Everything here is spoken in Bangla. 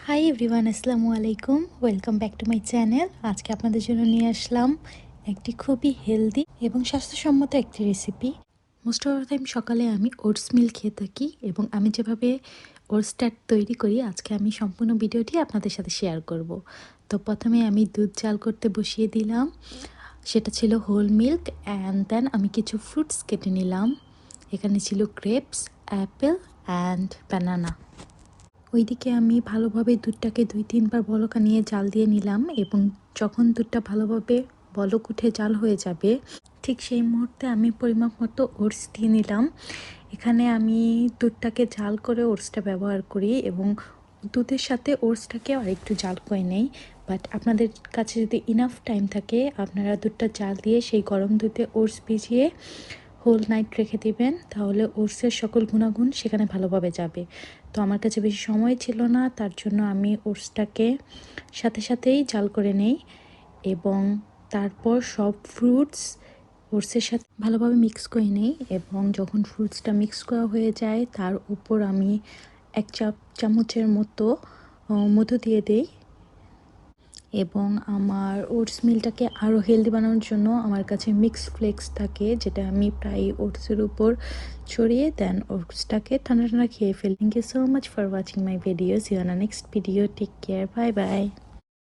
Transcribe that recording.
হাই এভরিওয়ান, আসসালামু আলাইকুম। Welcome back to my channel. আজকে আপনাদের জন্য নিয়ে আসলাম একটি খুবই হেলদি এবং স্বাস্থ্যসম্মত একটি recipe. Most of the time সকালে আমি ওটস মিল খেয়ে থাকি এবং আমি যেভাবে ওটসটা তৈরি করি আজকে আমি সম্পূর্ণ ভিডিওটি আপনাদের সাথে শেয়ার করব। তো প্রথমে আমি দুধ জাল করতে বসিয়ে দিলাম, সেটা ছিল হোল মিল্ক। অ্যান্ড দেন আমি কিছু ফ্রুটস কেটে নিলাম। এখানে ছিল গ্রেপস, অ্যাপেল অ্যান্ড ব্যানানা। ওইদিকে আমি ভালোভাবে দুধটাকে 2-3 বার বলক নিয়ে জাল দিয়ে নিলাম এবং যখন দুধটা ভালোভাবে বলক উঠে জাল হয়ে যাবে ঠিক সেই মুহূর্তে আমি পরিমাপ মতো ওটস দিয়ে নিলাম। এখানে আমি দুধটাকে জাল করে ওটসটা ব্যবহার করি এবং দুধের সাথে ওটসটাকে আরেকটু জাল করে নেই। বাট আপনাদের কাছে যদি ইনাফ টাইম থাকে আপনারা দুধটা জাল দিয়ে সেই গরম দুধে ওটস ভিজিয়ে হোল নাইট রেখে দিবেন, তাহলে ওটসের সকল গুণাগুণ সেখানে ভালোভাবে যাবে। তো আমার কাছে বেশি সময় ছিল না, তার জন্য আমি ওটসটাকে সাথে সাথেই জাল করে নেই এবং তারপর সব ফ্রুটস ওটসের সাথে ভালোভাবে মিক্স করে নেই এবং যখন ফ্রুটসটা মিক্স করা হয়ে যায় তার উপর আমি 1 চামচের মতো মধু দিয়ে দেই এবং আমার ওটস মিলটাকে আরও হেলদি বানানোর জন্য আমার কাছে মিক্স ফ্লেক্স থাকে, যেটা আমি প্রায় ওটসের উপর ছড়িয়ে দেন ওটসটাকে ঠান্ডা ঠান্ডা খেয়ে ফেলি। Thank you so much for watching my videos. You on next video. Take care, bye by.